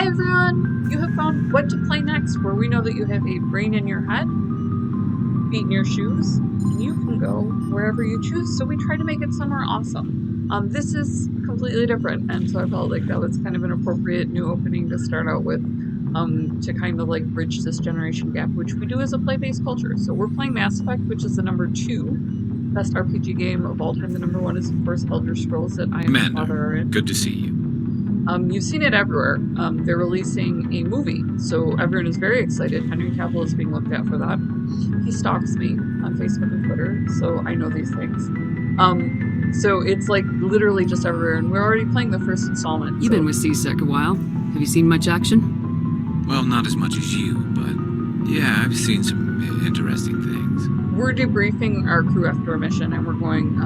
Hi everyone! You have found What to Play Next, where we know that you have a brain in your head, feet in your shoes, and you can go wherever you choose, so we try to make it somewhere awesome. This is completely different, and so I felt like that was kind of an appropriate new opening to start out with, to kind of like bridge this generation gap, which we do as a play-based culture. So we're playing Mass Effect, which is the number 2 best RPG game of all time. The number 1 is, of course, Elder Scrolls that I and my father are in. Good to see you. You've seen it everywhere. They're releasing a movie, so everyone is very excited. Henry Cavill is being looked at for that. He stalks me on Facebook and Twitter, so I know these things. So it's like literally just everywhere, and we're already playing the first installment. You've been with CSEC a while. Have you seen much action? Well, not as much as you, but yeah, I've seen some interesting things. We're debriefing our crew after a mission, and we're going,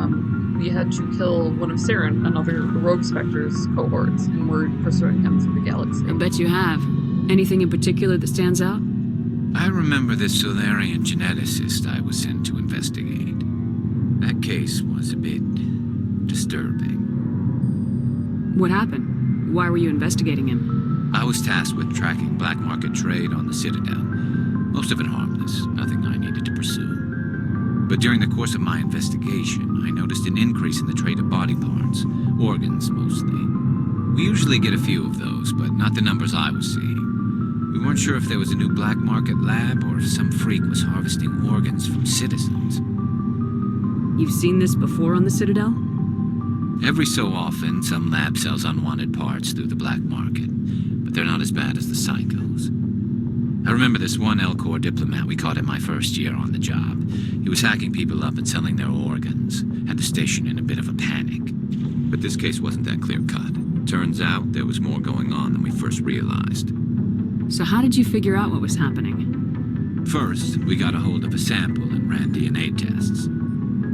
we had to kill one of Saren, another Rogue Spectre's cohorts, and we're pursuing him through the galaxy. I bet you have. Anything in particular that stands out? I remember this Solarian geneticist I was sent to investigate. That case was a bit disturbing. What happened? Why were you investigating him? I was tasked with tracking black market trade on the Citadel. Most of it harmless, nothing I needed to pursue. But during the course of my investigation, I noticed an increase in the trade of body parts, organs mostly. We usually get a few of those, but not the numbers I was seeing. We weren't sure if there was a new black market lab or if some freak was harvesting organs from citizens. You've seen this before on the Citadel? Every so often, some lab sells unwanted parts through the black market, but they're not as bad as the psychos. I remember this one L-Corps diplomat we caught in my first year on the job. He was hacking people up and selling their organs. Had the station in a bit of a panic. But this case wasn't that clear-cut. Turns out there was more going on than we first realized. So how did you figure out what was happening? First, we got a hold of a sample and ran DNA tests.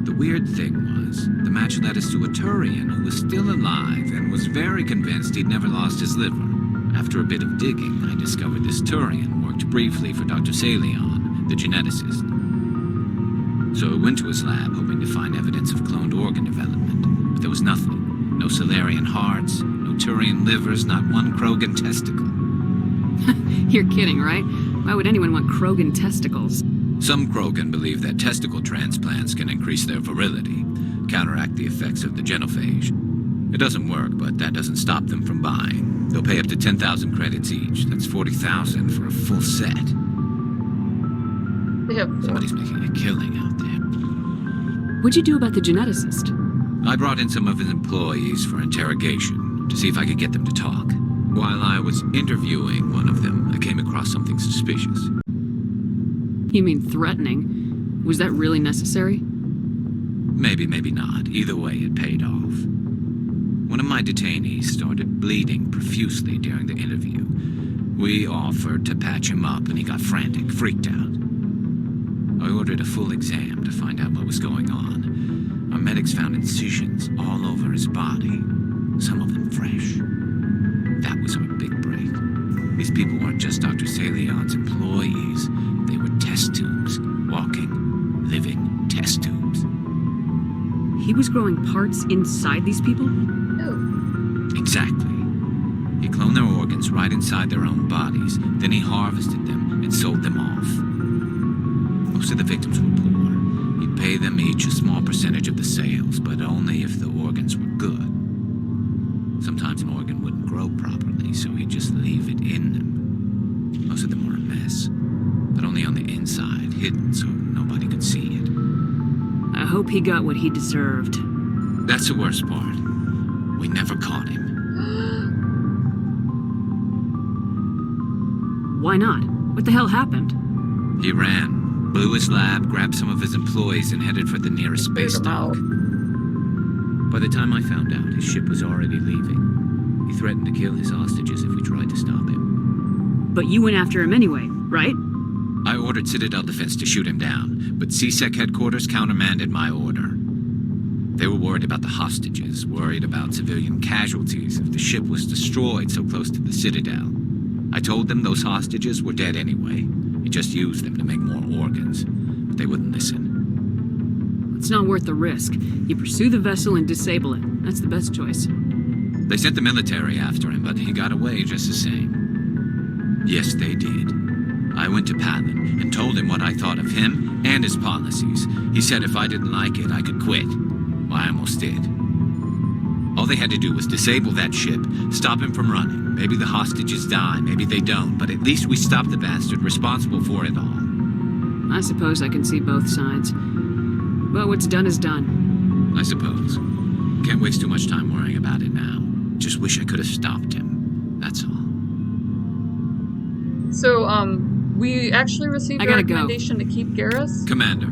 The weird thing was, the match led us to a Turian who was still alive and was very convinced he'd never lost his liver. After a bit of digging, I discovered this Turian worked briefly for Dr. Salion, the geneticist. So I went to his lab hoping to find evidence of cloned organ development, but there was nothing. No Solarian hearts, no Turian livers, not one Krogan testicle. You're kidding, right? Why would anyone want Krogan testicles? Some Krogan believe that testicle transplants can increase their virility, counteract the effects of the genophage. It doesn't work, but that doesn't stop them from buying. They'll pay up to 10,000 credits each. That's 40,000 for a full set. Somebody's making a killing out there. What'd you do about the geneticist? I brought in some of his employees for interrogation, to see if I could get them to talk. While I was interviewing one of them, I came across something suspicious. You mean threatening? Was that really necessary? Maybe, maybe not. Either way, it paid off. One of my detainees started bleeding profusely during the interview. We offered to patch him up, and he got frantic, freaked out. I ordered a full exam to find out what was going on. Our medics found incisions all over his body, some of them fresh. That was our big break. These people weren't just Dr. Salion's employees. They were test tubes, walking, living test tubes. He was growing parts inside these people? Exactly. He cloned their organs right inside their own bodies, then he harvested them and sold them off. Most of the victims were poor. He'd pay them each a small percentage of the sales, but only if the organs were good. Sometimes an organ wouldn't grow properly, so he'd just leave it in them. Most of them were a mess, but only on the inside, hidden so nobody could see it. I hope he got what he deserved. That's the worst part. We never caught him. Why not? What the hell happened? He ran, blew his lab, grabbed some of his employees, and headed for the nearest space dock. By the time I found out, his ship was already leaving. He threatened to kill his hostages if we tried to stop him. But you went after him anyway, right? I ordered Citadel Defense to shoot him down, but CSEC headquarters countermanded my order. They were worried about the hostages, worried about civilian casualties if the ship was destroyed so close to the Citadel. I told them those hostages were dead anyway. He just used them to make more organs, but they wouldn't listen. It's not worth the risk. You pursue the vessel and disable it. That's the best choice. They sent the military after him, but he got away just the same. Yes, they did. I went to Palin and told him what I thought of him and his policies. He said if I didn't like it, I could quit. Well, I almost did. All they had to do was disable that ship, stop him from running. Maybe the hostages die, maybe they don't, but at least we stopped the bastard responsible for it all. I suppose I can see both sides. But what's done is done. I suppose. Can't waste too much time worrying about it now. Just wish I could have stopped him. That's all. So, we actually received a recommendation to keep Garrus. Commander.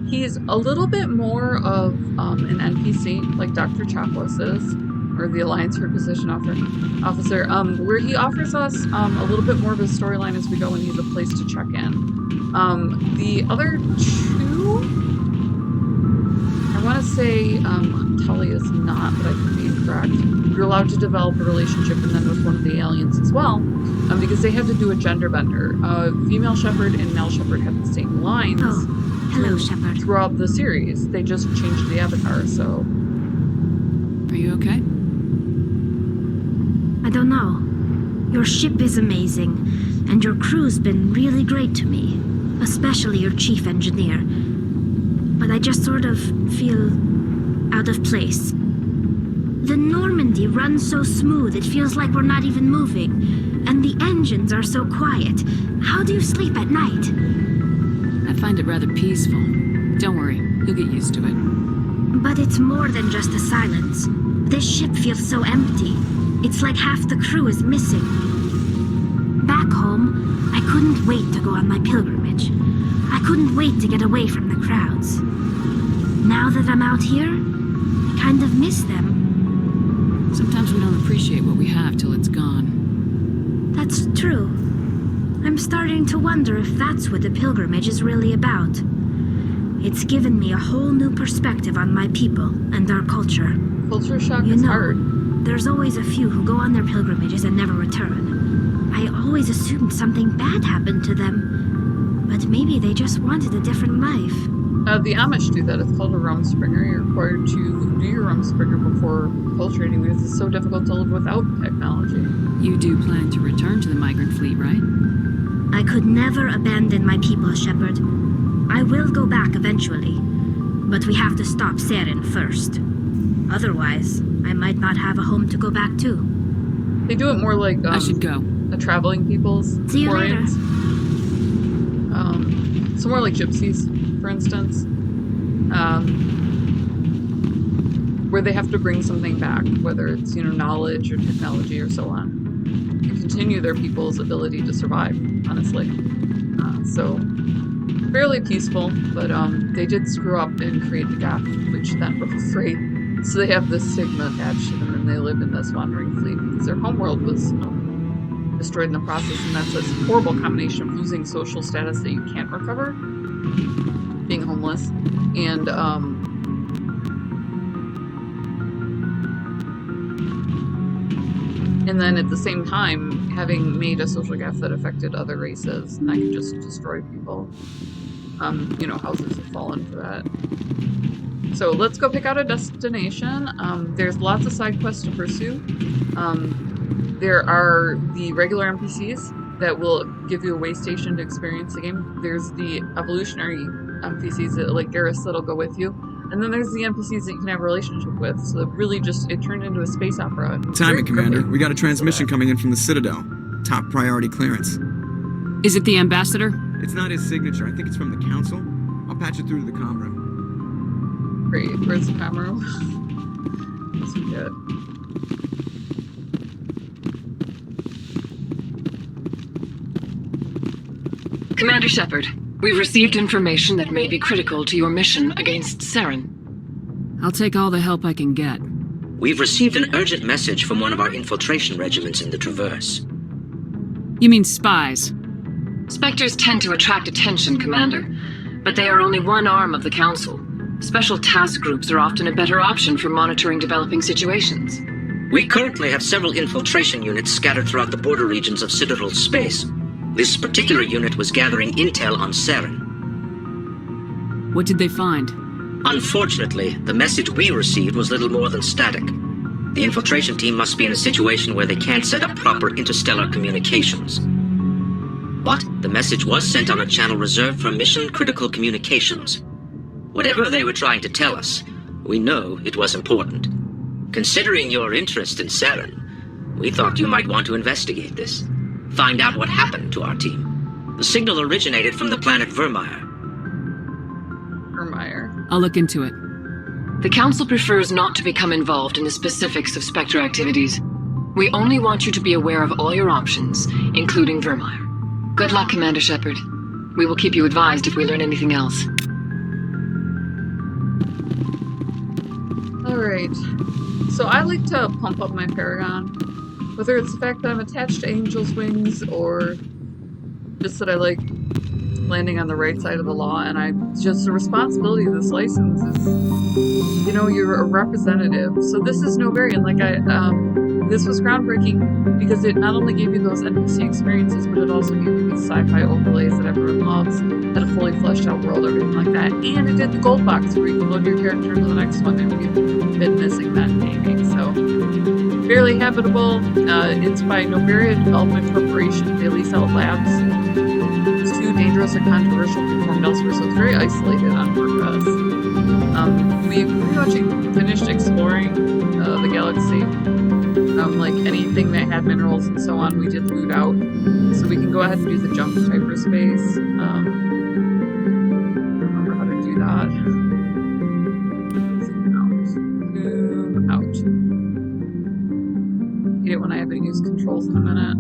He's a little bit more of an NPC, like Dr. Chaplis is, or the Alliance Requisition Officer, where he offers us a little bit more of a storyline as we go and he's a place to check in. The other two, I want to say Tully is not, but I could be incorrect. You're allowed to develop a relationship and then with one of the aliens as well, because they have to do a gender bender. Female Shepard and male Shepard have the same lines. Oh, hello, Shepard. Throughout the series, they just changed the avatar, so... Are you okay? I don't know. Your ship is amazing, and your crew's been really great to me, especially your chief engineer. But I just sort of feel out of place. The Normandy runs so smooth it feels like we're not even moving, and the engines are so quiet. How do you sleep at night? I find it rather peaceful. Don't worry, you'll get used to it. But it's more than just the silence. This ship feels so empty. It's like half the crew is missing. Back home, I couldn't wait to go on my pilgrimage. I couldn't wait to get away from the crowds. Now that I'm out here, I kind of miss them. Sometimes we don't appreciate what we have till it's gone. That's true. I'm starting to wonder if that's what the pilgrimage is really about. It's given me a whole new perspective on my people and our culture. Culture shock is hard. There's always a few who go on their pilgrimages and never return. I always assumed something bad happened to them. But maybe they just wanted a different life. The Amish do that. It's called a Rumspringer. You're required to do your Rumspringer before culturating because it's so difficult to live without technology. You do plan to return to the migrant fleet, right? I could never abandon my people, Shepard. I will go back eventually. But we have to stop Saren first. Otherwise, I might not have a home to go back to. They do it more like I should go. A traveling people's See you later. So more like gypsies, for instance, where they have to bring something back, whether it's knowledge or technology or so on, to continue their people's ability to survive. Honestly, so fairly peaceful, but they did screw up and create the gap, which then broke free. So they have this stigma attached to them, and they live in this wandering fleet because their homeworld was destroyed in the process, and that's this horrible combination of losing social status that you can't recover, being homeless, and then at the same time having made a social gap that affected other races, and that could just destroy people. Houses have fallen for that. So let's go pick out a destination. There's lots of side quests to pursue. There are the regular NPCs that will give you a way station to experience the game. There's the evolutionary NPCs that, like Garrus, that'll go with you. And then there's the NPCs that you can have a relationship with. So really it turned into a space opera. Timing, Commander. We got a transmission coming in from the Citadel. Top priority clearance. Is it the ambassador? It's not his signature. I think it's from the Council. I'll patch it through to the comm room. Great. Where's the comm room? Let's see it. Commander Shepard, we've received information that may be critical to your mission against Saren. I'll take all the help I can get. We've received an urgent message from one of our infiltration regiments in the Traverse. You mean spies? Spectres tend to attract attention, Commander, but they are only one arm of the Council. Special task groups are often a better option for monitoring developing situations. We currently have several infiltration units scattered throughout the border regions of Citadel space. This particular unit was gathering intel on Saren. What did they find? Unfortunately, the message we received was little more than static. The infiltration team must be in a situation where they can't set up proper interstellar communications. But the message was sent on a channel reserved for mission-critical communications. Whatever they were trying to tell us, we know it was important. Considering your interest in Saren, we thought you might want to investigate this. Find out what happened to our team. The signal originated from the planet Vermeer. Vermeer. I'll look into it. The Council prefers not to become involved in the specifics of Spectre activities. We only want you to be aware of all your options, including Vermeer. Good luck, Commander Shepard. We will keep you advised if we learn anything else. Alright. So I like to pump up my Paragon. Whether it's the fact that I'm attached to Angel's Wings, or just that I like landing on the right side of the law, and just the responsibility of this license is, you know, you're a representative. So this is no variant. Like this was groundbreaking because it not only gave you those NPC experiences, but it also gave you these sci-fi overlays that everyone loves, had a fully fleshed out world, everything like that. And it did the gold box where you can load your character into the next one, and we've been missing that in gaming. So fairly habitable. It's by Novaria Development Corporation. They lease out labs. It's too dangerous or controversial to be performed elsewhere, so it's very isolated on purpose. We pretty much finished exploring the galaxy. Like anything that had minerals and so on, we did loot out. So we can go ahead and do the jump to hyperspace. Remember how to do that. Zoom out. Hate it when I have to use controls in a minute.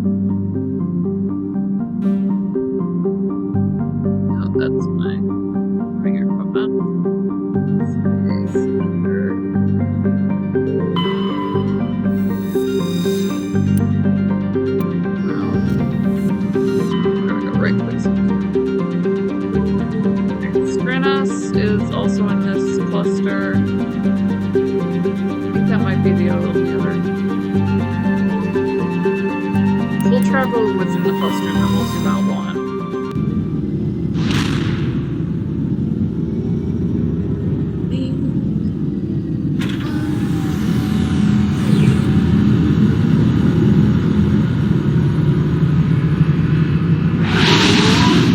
No, that's my finger equipment. Is also in this cluster. I think that might be the other. We'll travel within the cluster and then we'll zoom out one.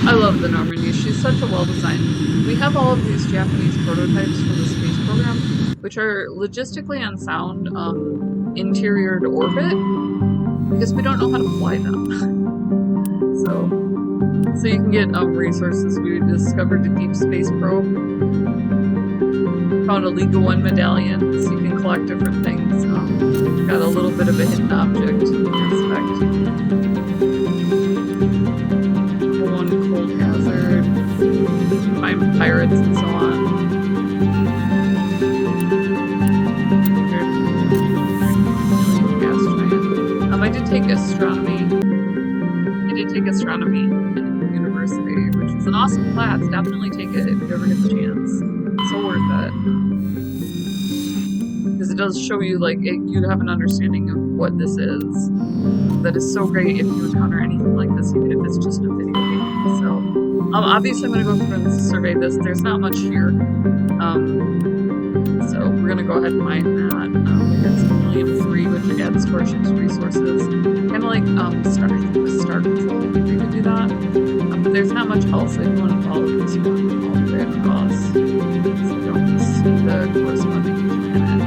I love the Normandy. She's such a well-designed. We have all of these Japanese prototypes from the space program, which are logistically unsound interior to orbit, because we don't know how to fly them. so you can get resources. We discovered a deep space probe, found a Liga 1 medallion, so you can collect different things. Got a little bit of a hidden object aspect. Cold hazard. Find pirates and so on. I did take astronomy. In university, which is an awesome class. Definitely take it if you ever get the chance. It's so worth it. Because it does show you, like, you have an understanding of what this is. That is so great if you encounter anything like this, even if it's just a video game. So, obviously I'm going to go through and survey this. There's not much here. So we're going to go ahead and mine that. We got some helium-3, which adds to our ship's resources. Kind of like Star Control, we could do that. But there's not much else. I do want to follow this one all the way across. So you don't see the corresponding planet.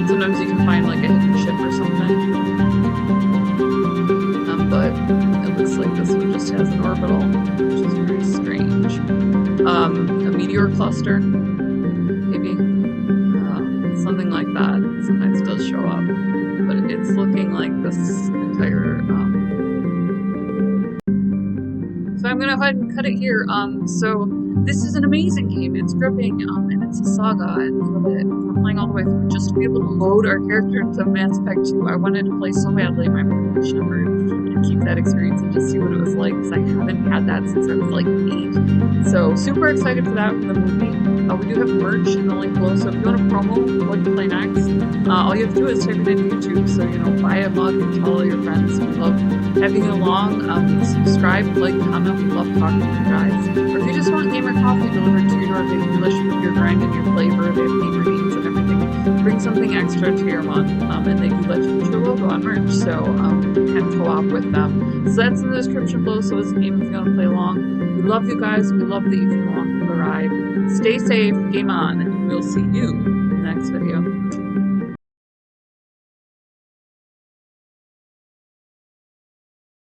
Sometimes you can find like a hidden ship or something. But it looks like this one just has an orbital, which is very strange. A meteor cluster, maybe. Something like that. Sometimes does show up. But it's looking like this entire... So I'm going to go ahead and cut it here. So this is an amazing game. It's gripping, and it's a saga, and we're playing all the way through just to be able to load our character into Mass Effect 2. I wanted to play so badly my Commander Shepard and keep that experience and just see what it was like, because I haven't had that since I was like 8. So super excited for that, for the movie. We do have merch in the link below, so if you want a promo, what to play next, all you have to do is type it in YouTube. So, you know, buy a mug and tell all your friends. We love having you along. Subscribe, like, comment. We love talking to you guys. Or if you just want gamer coffee delivered to your door, they can relish your grind and your flavor. They have gamer needs and everything bring something extra to your month, and they do let you put your logo on merch, so you can co-op with them. So that's in the description below, so it's a game if you want to play along. We love you guys. We love that you came along for the ride. Stay safe, game on, and we'll see you in the next video.